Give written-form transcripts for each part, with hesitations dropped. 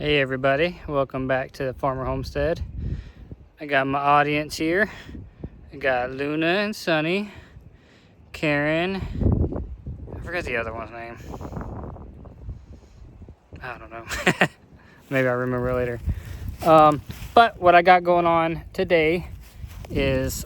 Hey everybody, welcome back to the Farmer Homestead. I got my audience here. I got Luna and Sunny, Karen, I forgot the other one's name. I don't know. Maybe I'll remember later. But what I got going on today is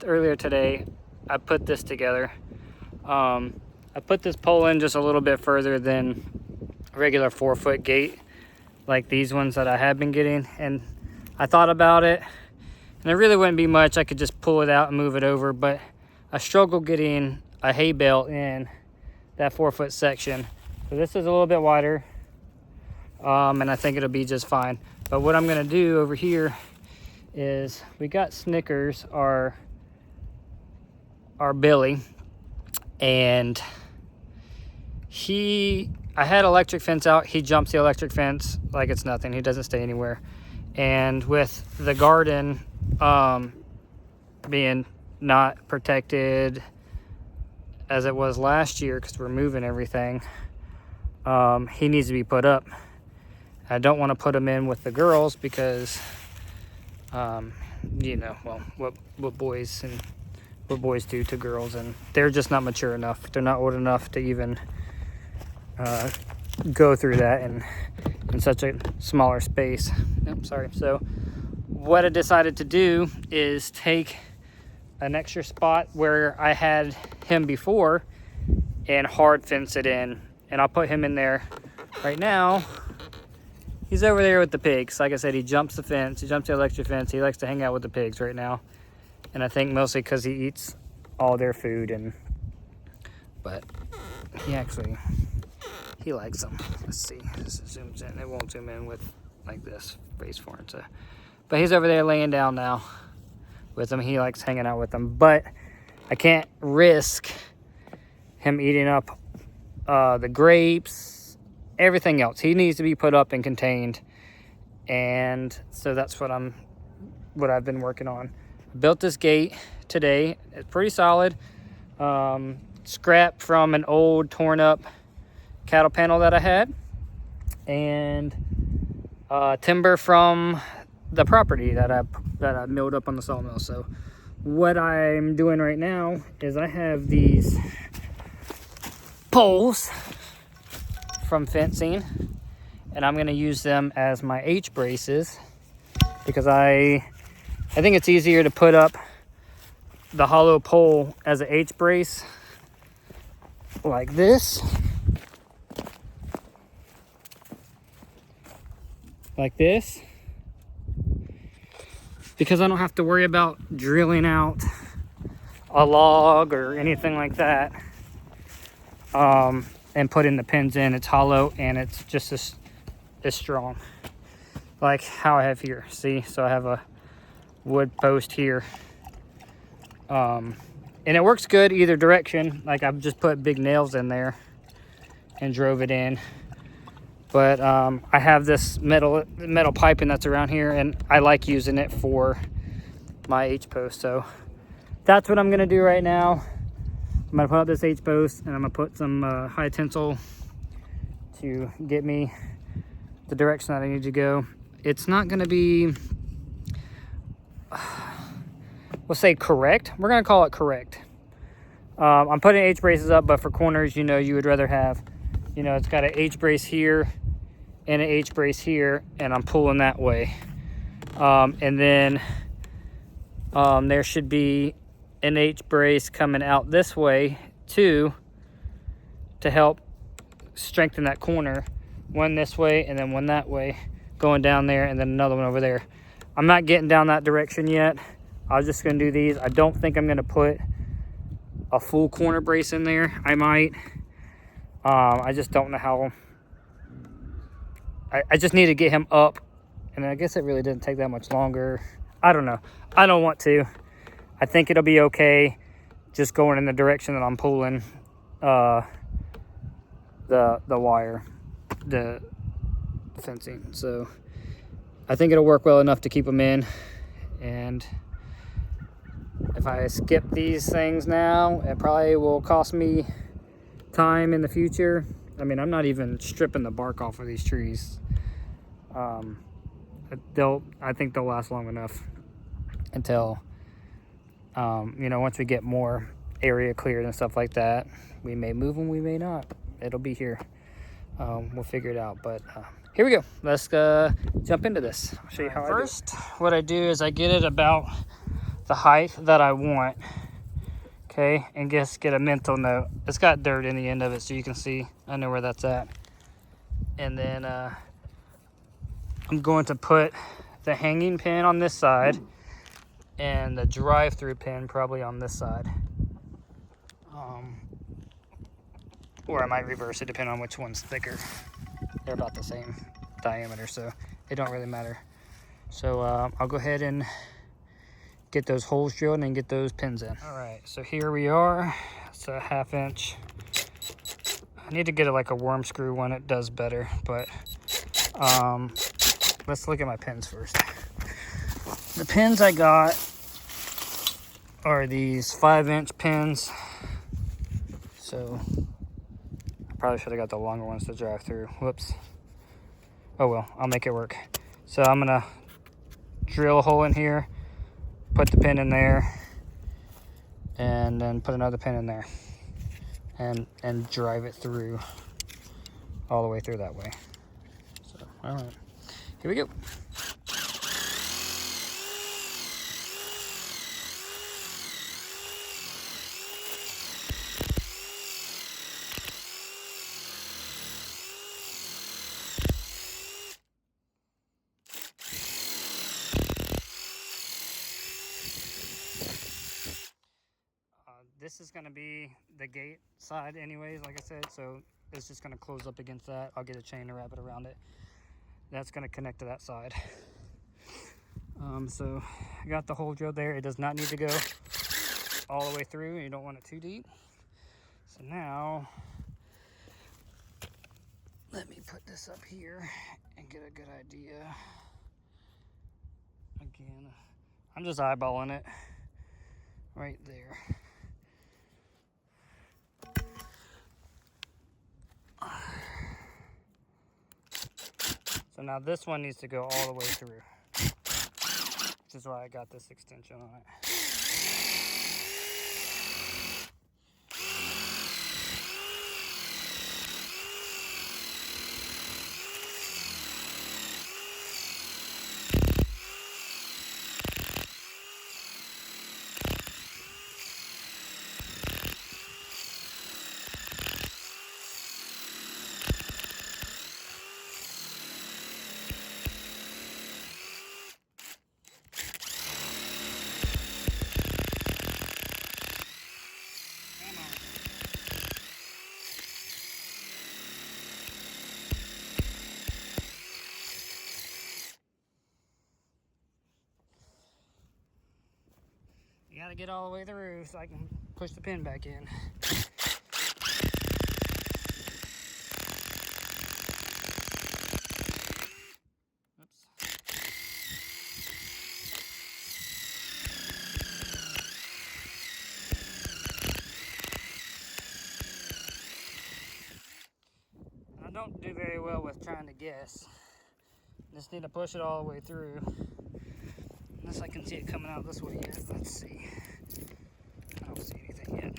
earlier today, I put this together. I put this pole in just a little bit further than regular 4-foot gate like these ones that I have been getting, and I thought about it and there really wouldn't be much. I could just pull it out and move it over, but I struggle getting a hay bale in that 4-foot section. So this is a little bit wider, and I think it'll be just fine. But what I'm gonna do over here is we got Snickers, our Billy, and I had electric fence out. He jumps the electric fence like it's nothing. He doesn't stay anywhere. And with the garden being not protected as it was last year because we're moving everything, he needs to be put up. I don't want to put him in with the girls because, you know, well, what boys do to girls, and they're just not mature enough. They're not old enough to even go through that in such a smaller space. Sorry. So what I decided to do is take an extra spot where I had him before and hard fence it in, and I'll put him in there right now. He's over there with the pigs. Like I said, he jumps the fence. He jumps the electric fence. He likes to hang out with the pigs right now, and I think mostly because he eats all their food, but he likes them. Let's see, this zooms in. It won't zoom in with like this face for it. So, but he's over there laying down now with them. He likes hanging out with them, but I can't risk him eating up the grapes, everything else. He needs to be put up and contained, and so that's what I've been working on. Built this gate today. It's pretty solid. Scrap from an old torn up cattle panel that I had, and timber from the property that I milled up on the sawmill. So what I'm doing right now is I have these poles from fencing, and I'm going to use them as my H braces because I think it's easier to put up the hollow pole as an H brace like this. Like this, because I don't have to worry about drilling out a log or anything like that, and putting the pins in. It's hollow and it's just as strong, like how I have here. See, so I have a wood post here, and it works good either direction. Like I've just put big nails in there and drove it in. But I have this metal piping that's around here, and I like using it for my H-post. So that's what I'm going to do right now. I'm going to put up this H-post, and I'm going to put some high tensile to get me the direction that I need to go. It's not going to be, we'll say correct. We're going to call it correct. I'm putting H-braces up, but for corners, you know, you would rather have, you know, it's got an H-brace here and an H-brace here, and I'm pulling that way. And then there should be an H-brace coming out this way too to help strengthen that corner. One this way and then one that way, going down there, and then another one over there. I'm not getting down that direction yet. I was just gonna do these. I don't think I'm gonna put a full corner brace in there. I might. I just don't know how. I just need to get him up, and I guess it really didn't take that much longer. I don't know. I don't want to. I think it'll be okay just going in the direction that I'm pulling the wire, the fencing. So I think it'll work well enough to keep them in. And if I skip these things now, it probably will cost me time in the future. I mean, I'm not even stripping the bark off of these trees. I think they'll last long enough until, you know, once we get more area cleared and stuff like that. We may move them, we may not. It'll be here. We'll figure it out. But here we go. Let's jump into this. I'll show you how I do it. First, what I do is I get it about the height that I want. Okay, and just get a mental note. It's got dirt in the end of it, so you can see I know where that's at. And then I'm going to put the hanging pin on this side and the drive-through pin probably on this side. Or I might reverse it depending on which one's thicker. They're about the same diameter, so it don't really matter. So I'll go ahead and get those holes drilled and get those pins in. All right, so here we are. It's a 1/2 inch. I need to get it like a worm screw one. It does better, but let's look at my pins first. The pins I got are these 5-inch pins. So I probably should have got the longer ones to drive through. Whoops. Oh well, I'll make it work. So I'm gonna drill a hole in here, put the pin in there, and then put another pin in there, and drive it through all the way through that way. So all right, here we go. This is going to be the gate side anyways, like I said, so it's just going to close up against that. I'll get a chain to wrap it around it. That's going to connect to that side. So I got the hole drilled there. It does not need to go all the way through. You don't want it too deep. So now, let me put this up here and get a good idea. Again, I'm just eyeballing it right there. So now this one needs to go all the way through, which is why I got this extension on it. You gotta get all the way through so I can push the pin back in. Oops. I don't do very well with trying to guess. Just need to push it all the way through. Unless I can see it coming out this way yet. Let's see. I don't see anything yet.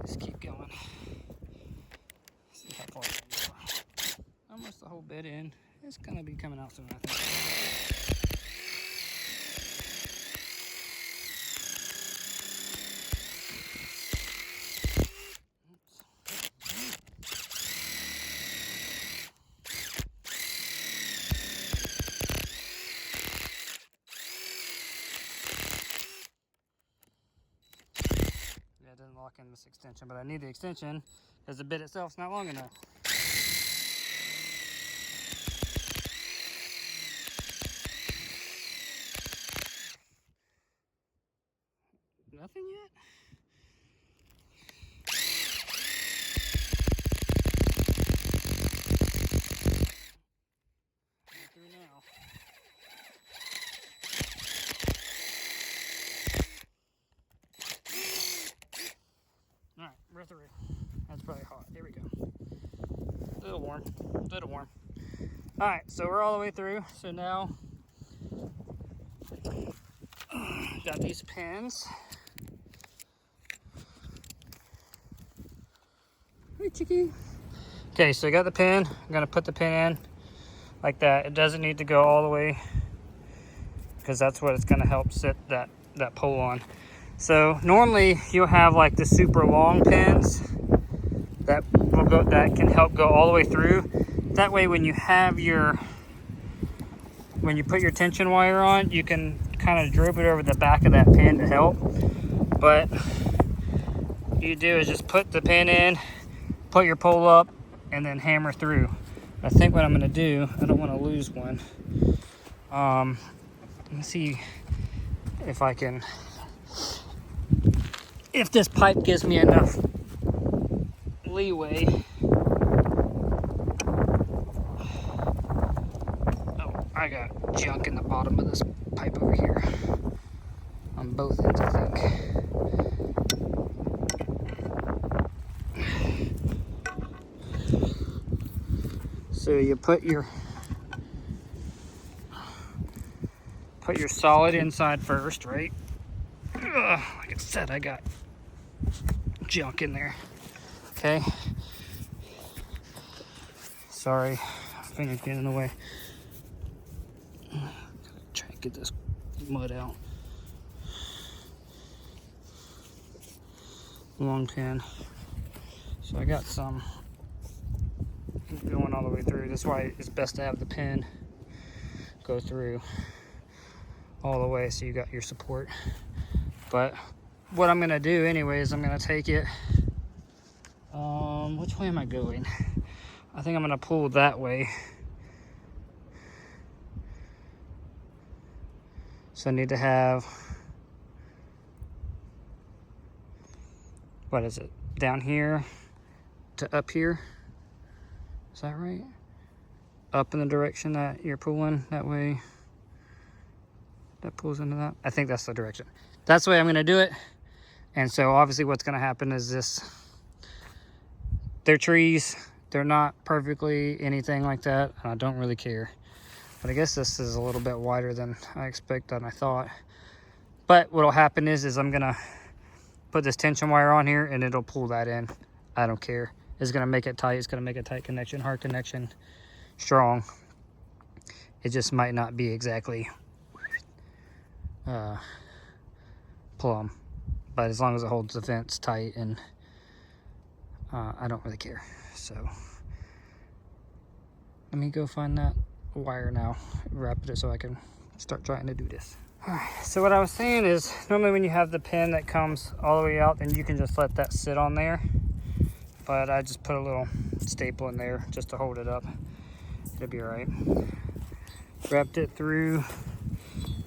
Just keep going. See how far I can go. Almost the whole bit in. It's gonna be coming out soon, I think. It doesn't lock in this extension, but I need the extension because the bit itself's not long enough. Nothing yet? Through now. All right, we're through. That's probably hot. Here we go. little warm, a little warm. All right, so we're all the way through. So now, got these pins. Hey, Chicky. Okay, so I got the pin. I'm gonna put the pin in like that. It doesn't need to go all the way because that's what it's gonna help sit that pole on. So normally you'll have like the super long pins that will go, that can help go all the way through. That way when you have when you put your tension wire on, you can kind of droop it over the back of that pin to help. But you do is just put the pin in, put your pole up, and then hammer through. I think what I'm gonna do, I don't want to lose one. Let's see if I can, if this pipe gives me enough leeway. Oh, I got junk in the bottom of this pipe over here. On both ends, I think. So you put your solid inside first, right? Ugh, like I said, I got junk in there. Okay. Sorry, finger's getting in the way. Try and get this mud out. Long pin. So I got some going all the way through. That's why it's best to have the pin go through all the way so you got your support. But what I'm gonna do anyway is I'm gonna take it, which way am I going? I think I'm gonna pull that way. So I need to have, what is it, down here to up here? Is that right? Up in the direction that you're pulling, that way that pulls into that. I think that's the direction. That's the way I'm gonna do it. And so obviously what's gonna happen is this, they're trees, they're not perfectly anything like that, and I don't really care. But I guess this is a little bit wider than I expected and I thought. But what'll happen is I'm gonna put this tension wire on here and it'll pull that in. I don't care. It's gonna make it tight. It's gonna make a tight connection, hard connection, strong. It just might not be exactly plumb, but as long as it holds the fence tight, and I don't really care. So let me go find that wire now, wrap it so I can start trying to do this. All right, so what I was saying is normally when you have the pin that comes all the way out, then you can just let that sit on there. But I just put a little staple in there just to hold it up. It'll be all right. Wrapped it through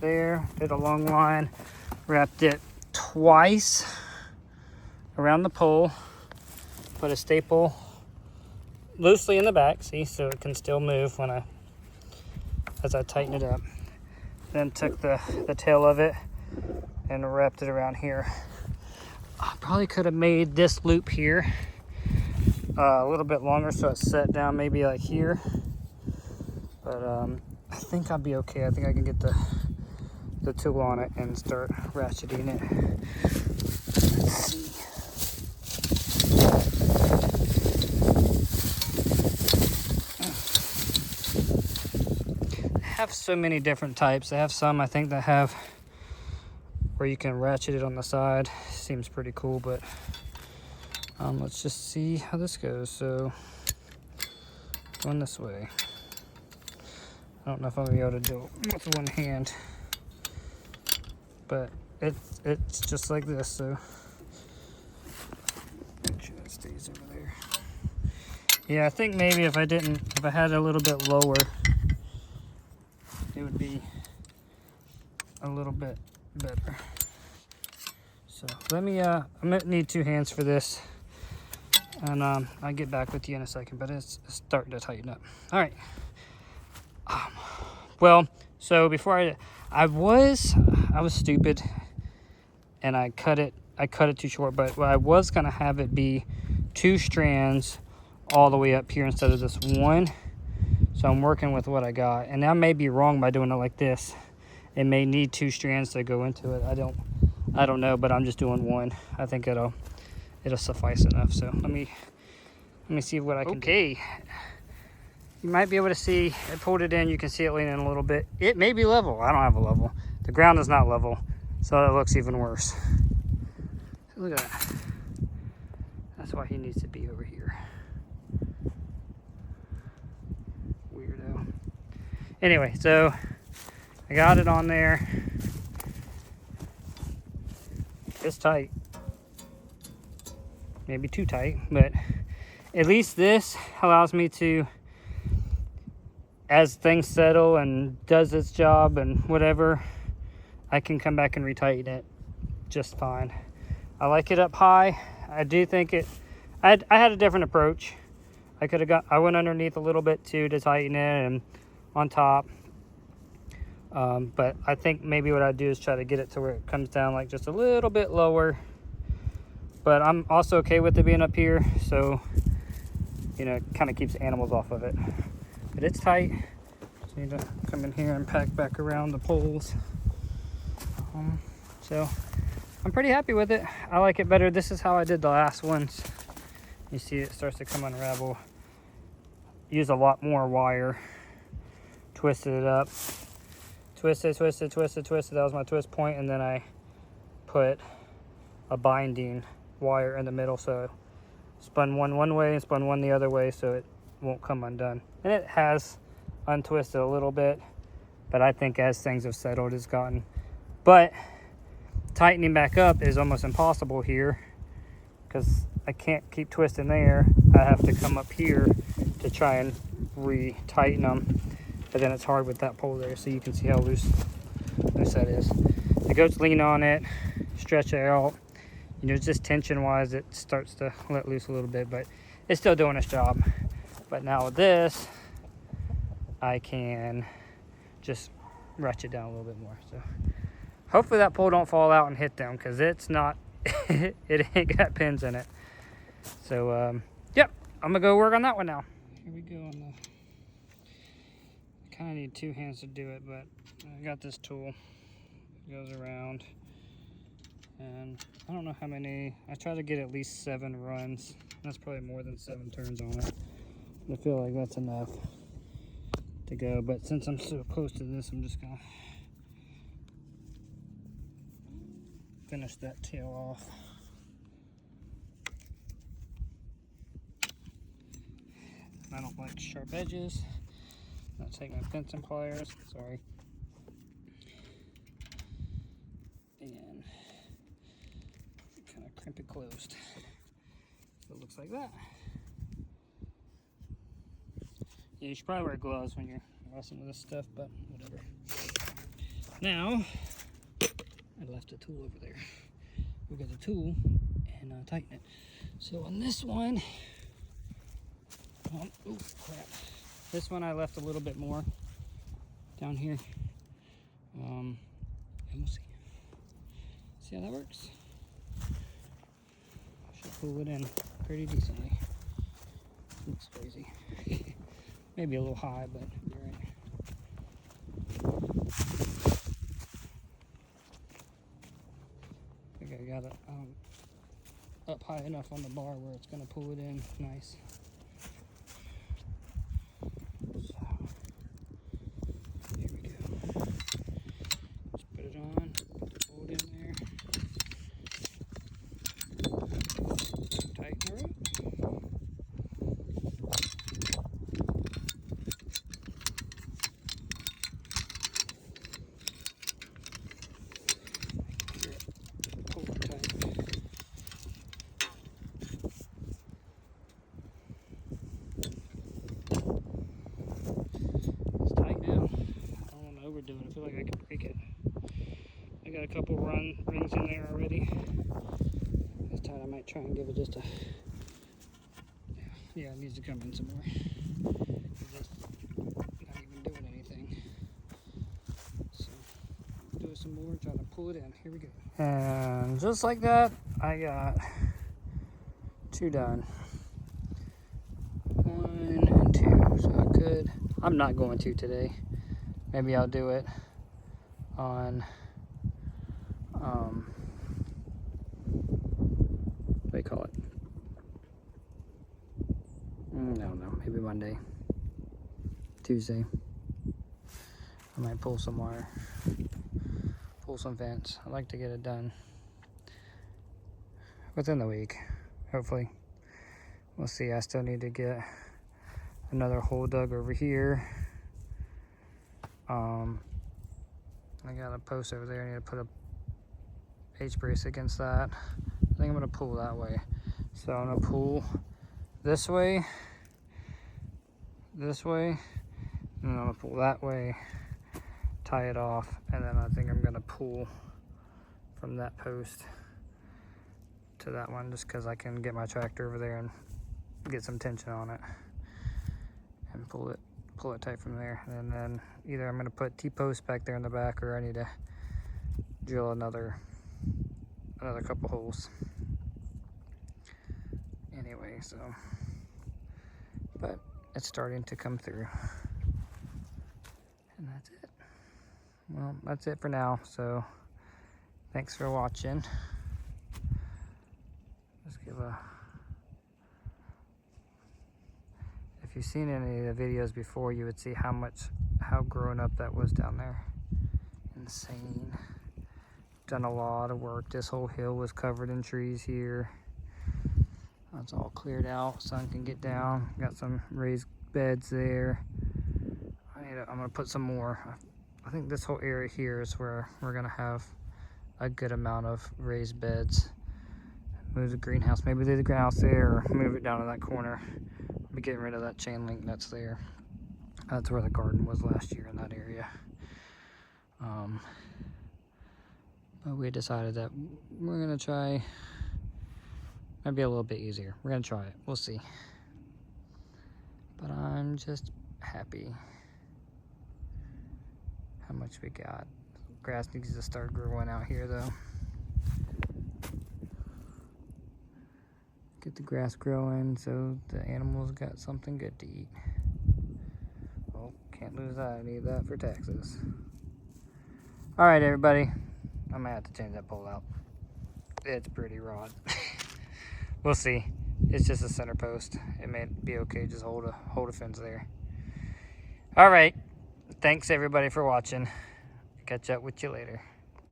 there, did a long line, wrapped it twice around the pole, put a staple loosely in the back, see, so it can still move when as I tighten it up. Then took the tail of it and wrapped it around here. I probably could have made this loop here a little bit longer so it's set down maybe like here, but I think I'll be okay. I think I can get the tool on it and start ratcheting it. Let's see. I have so many different types. I have some I think that have where you can ratchet it on the side. Seems pretty cool, but let's just see how this goes. So going this way. I don't know if I'm gonna be able to do it with one hand, but it's just like this. So make sure it stays over there. Yeah, I think maybe if I had a little bit lower, it would be a little bit better. So let me, I'm gonna need 2 hands for this, and I'll get back with you in a second, but it's starting to tighten up. All right. Well, so before I was stupid, and I cut it too short, but I was gonna have it be 2 strands all the way up here instead of this one. So I'm working with what I got, and I may be wrong by doing it like this. It may need 2 strands to go into it. I don't know, but I'm just doing one. I think it'll suffice enough. So let me see what I can do. Okay. You might be able to see, I pulled it in, you can see it leaning a little bit. It may be level. I don't have a level. The ground is not level, so it looks even worse. Look at that. That's why he needs to be over here. Weirdo. Anyway, so I got it on there. It's tight. Maybe too tight, but at least this allows me to, as things settle and does its job and whatever, I can come back and retighten it just fine. I like it up high. I do think I had a different approach. I went underneath a little bit too to tighten it and on top. But I think maybe what I'd do is try to get it to where it comes down like just a little bit lower. But I'm also okay with it being up here, so you know, it kind of keeps animals off of it. But it's tight. Just need to come in here and pack back around the poles. So I'm pretty happy with it. I like it better. This is how I did the last ones. You see it starts to come unravel. Use a lot more wire. Twisted it up. Twisted. That was my twist point, and then I put a binding wire in the middle, so spun one way and spun one the other way, so it won't come undone. And it has untwisted a little bit, but I think as things have settled, it's gotten. But tightening back up is almost impossible here because I can't keep twisting there. I have to come up here to try and re-tighten them. But then it's hard with that pole there, so you can see how loose that is. The goats lean on it, stretch it out. You know, just tension-wise, it starts to let loose a little bit, but it's still doing its job. But now with this, I can just ratchet down a little bit more. So hopefully that pole don't fall out and hit them, because it's not, it ain't got pins in it. So, yep, I'm gonna go work on that one now. Here we go on the, I kind of need 2 hands to do it, but I got this tool. It goes around, and I don't know how many, I try to get at least 7 runs. That's probably more than 7 turns on it. I feel like that's enough to go, but since I'm so close to this, I'm just gonna finish that tail off. I don't like sharp edges. I'll take my fencing pliers, sorry. And kind of crimp it closed. So it looks like that. Yeah, you should probably wear gloves when you're messing with this stuff, but whatever. Now, I left a tool over there. We'll get the tool and tighten it. So on this one, oh crap. This one I left a little bit more down here. And we'll see. See how that works? Should pull it in pretty decently. Looks crazy. Maybe a little high, but you're right. I think I got it up high enough on the bar where it's going to pull it in nice. So, here we go. Just put it on, pull it in there. Tighten her up. Overdo it. I feel like I could break it. I got a couple rings in there already. This time I might try and give it just a, yeah, it needs to come in some more. It's not even doing anything. So do it some more, try to pull it in. Here we go. And just like that, I got 2 done. good. I'm not going to today. Maybe I'll do it on, what do you call it? I don't know, maybe Monday, Tuesday. I might pull some wire, pull some fence. I'd like to get it done within the week, hopefully. We'll see. I still need to get another hole dug over here. I got a post over there. I need to put a H-brace against that. I think I'm gonna pull that way. So I'm gonna pull this way, and then I'm gonna pull that way, tie it off, and then I think I'm gonna pull from that post to that one, just because I can get my tractor over there and get some tension on it and pull it tight from there. And then either I'm gonna put T-posts back there in the back, or I need to drill another couple holes. Anyway, so, but it's starting to come through. And that's it. Well, that's it for now. So thanks for watching. Just give a, if you've seen any of the videos before, you would see how grown up that was down there. Insane. Done a lot of work. This whole hill was covered in trees here. That's all cleared out. Sun can get down. Got some raised beds there. I'm gonna put some more. I think this whole area here is where we're gonna have a good amount of raised beds. Move the greenhouse, maybe leave the greenhouse there, or move it down to that corner. I'll be getting rid of that chain link that's there. That's where the garden was last year, in that area. But we decided that we're gonna try maybe a little bit easier. We're gonna try it, we'll see. But I'm just happy how much we got. Grass needs to start growing out here though. Get the grass growing so the animals got something good to eat. Oh, can't lose that. I need that for taxes. All right, everybody. I might have to change that pole out. It's pretty rod. We'll see. It's just a center post. It may be okay. Just hold a fence there. All right. Thanks everybody for watching. Catch up with you later.